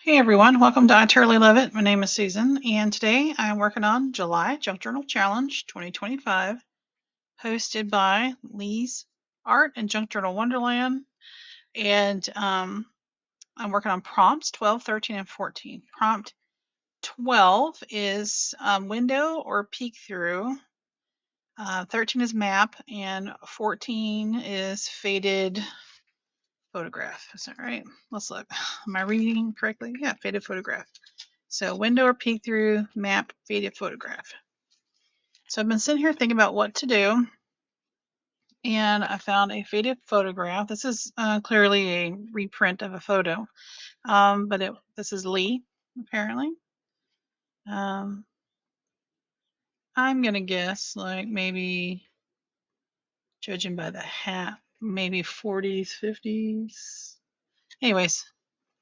Hey everyone, welcome to I Totally Love It. My name is Susan, and today I'm working on July Junk Journal Challenge 2025, hosted by Lee's Art and Junk Journal Wonderland. And I'm working on prompts 12, 13, and 14. Prompt 12 is window or peek through. 13 is map, and 14 is faded photograph. Is that right? Let's look. Am I reading correctly? Yeah, faded photograph. So window or peek through, map, faded photograph. So I've been sitting here thinking about what to do, and I found a faded photograph. This is clearly a reprint of a photo, but this is Lee, apparently. I'm going to guess, like maybe, judging by the hat, maybe 40s, 50s. Anyways,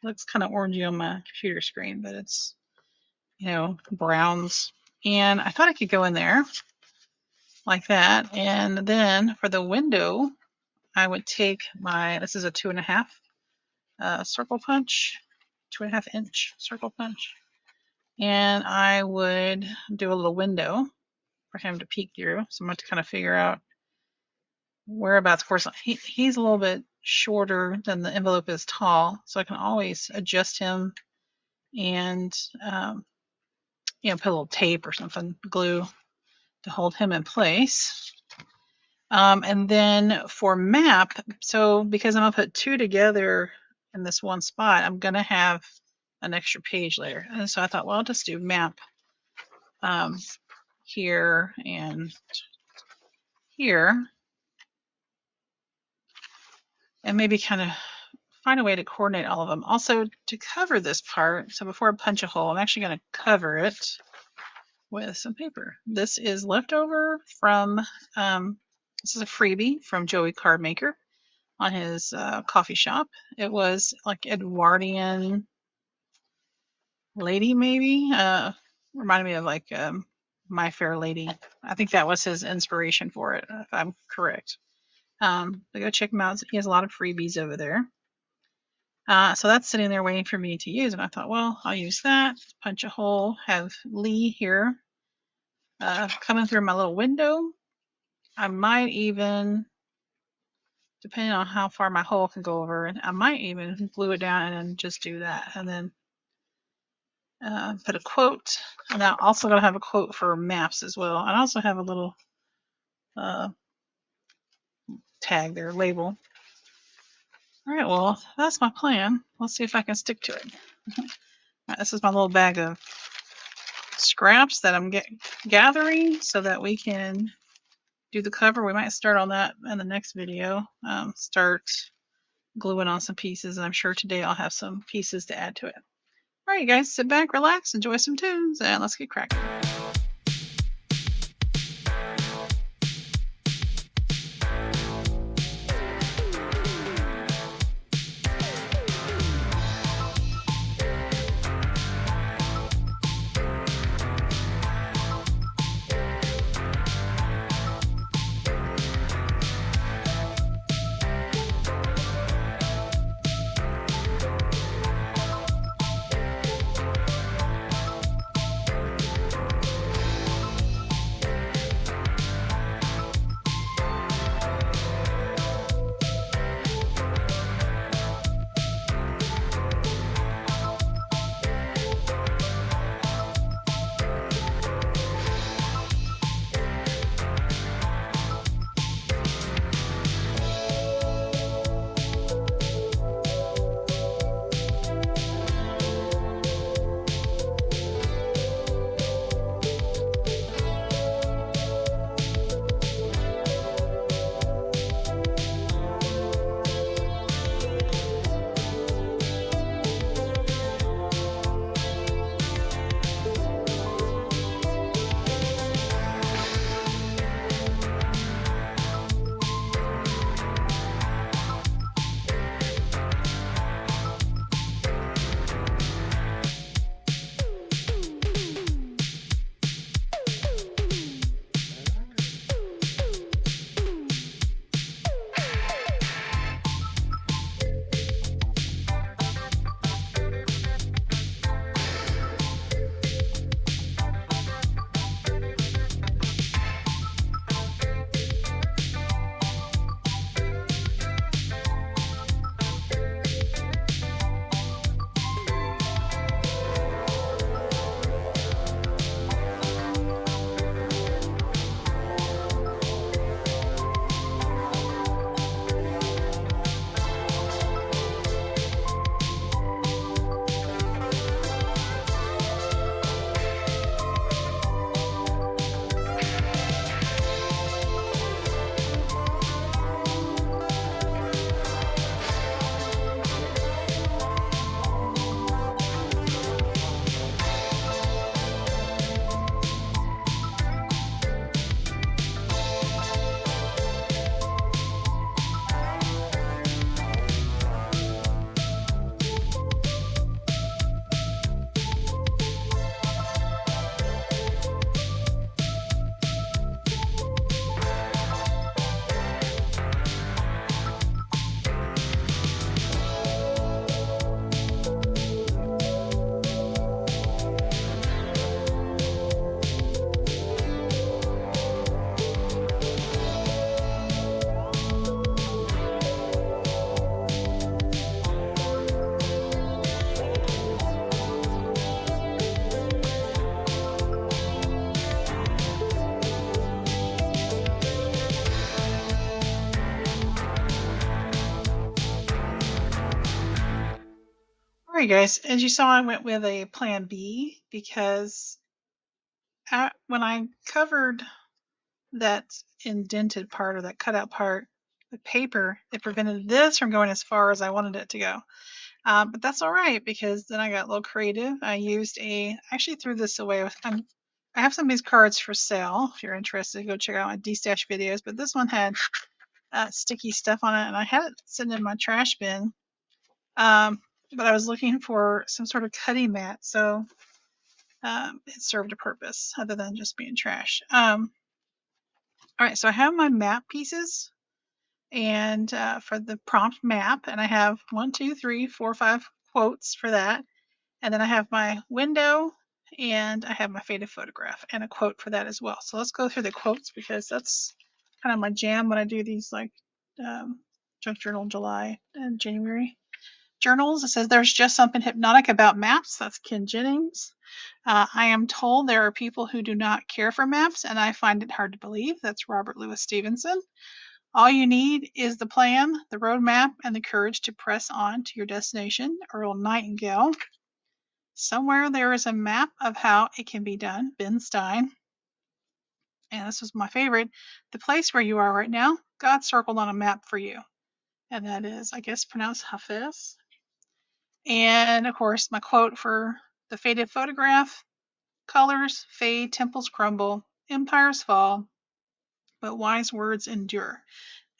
looks kind of orangey on my computer screen, but it's, browns. And I thought I could go in there like that. And then for the window, I would take this is a 2.5 circle punch, 2.5 inch circle punch. And I would do a little window for him to peek through. So I'm going to kind of figure out whereabouts. Of course, he's a little bit shorter than the envelope is tall. So I can always adjust him and, put a little tape or something, glue to hold him in place. And then for map, so because I'm going to put two together in this one spot, I'm going to have an extra page later. And so I thought, well, I'll just do map here and here. And maybe kind of find a way to coordinate all of them. Also, to cover this part, so before I punch a hole, I'm actually going to cover it with some paper. This is leftover from, this is a freebie from Joey Cardmaker on his coffee shop. It was like Edwardian lady, maybe. Reminded me of like My Fair Lady. I think that was his inspiration for it, if I'm correct. But go check him out. He has a lot of freebies over there. So that's sitting there waiting for me to use. And I thought, well, I'll use that, punch a hole, have Lee here coming through my little window. I might even, depending on how far my hole can go over, and I might even glue it down and then just do that. And then put a quote. And I'm also going to have a quote for maps as well. And I also have a little tag there, label. All right, well, that's my plan. Let's see if I can stick to it. All right, this is my little bag of scraps that I'm gathering so that we can do the cover. We might start on that in the next video. Start gluing on some pieces, and I'm sure today I'll have some pieces to add to it. All right, you guys, sit back, relax, enjoy some tunes, and let's get cracking. Alright guys, as you saw, I went with a plan B because when I covered that indented part or that cutout part with paper, it prevented this from going as far as I wanted it to go. But that's all right because then I got a little creative. I actually threw this away. I have some of these cards for sale. If you're interested, go check out my D-Stash videos. But this one had sticky stuff on it, and I had it sitting in my trash bin. But I was looking for some sort of cutting mat, so it served a purpose other than just being trash. All right, so I have my map pieces and for the prompt map, and I have 1, 2, 3, 4, 5 quotes for that. And then I have my window and I have my faded photograph and a quote for that as well. So let's go through the quotes because that's kind of my jam when I do these like junk journal July and January journals. It says there's just something hypnotic about maps. That's Ken Jennings. I am told there are people who do not care for maps, and I find it hard to believe. That's Robert Louis Stevenson. All you need is the plan, the roadmap, and the courage to press on to your destination. Earl Nightingale. Somewhere there is a map of how it can be done. Ben Stein. And this was my favorite. The place where you are right now, God circled on a map for you. And that is, I guess, pronounced Hafiz. And of course, my quote for the faded photograph: colors fade, temples crumble, empires fall, but wise words endure.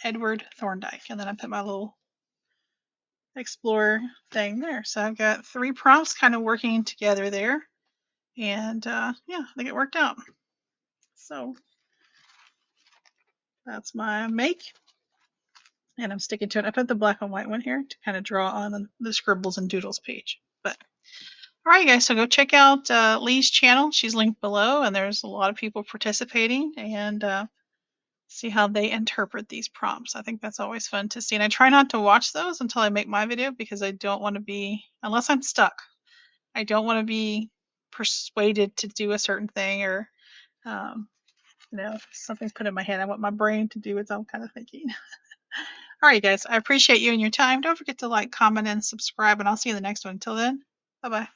Edward Thorndike. And then I put my little explorer thing there. So I've got 3 prompts kind of working together there. And yeah, I think it worked out. So that's my make. And I'm sticking to it. I put the black and white one here to kind of draw on the scribbles and doodles page. But all right, guys, so go check out Lee's channel. She's linked below, and there's a lot of people participating and see how they interpret these prompts. I think that's always fun to see. And I try not to watch those until I make my video because I don't want to be, unless I'm stuck, I don't want to be persuaded to do a certain thing or, something's put in my head. I want my brain to do its own kind of thinking. All right, guys, I appreciate you and your time. Don't forget to like, comment, and subscribe, and I'll see you in the next one. Until then, bye-bye.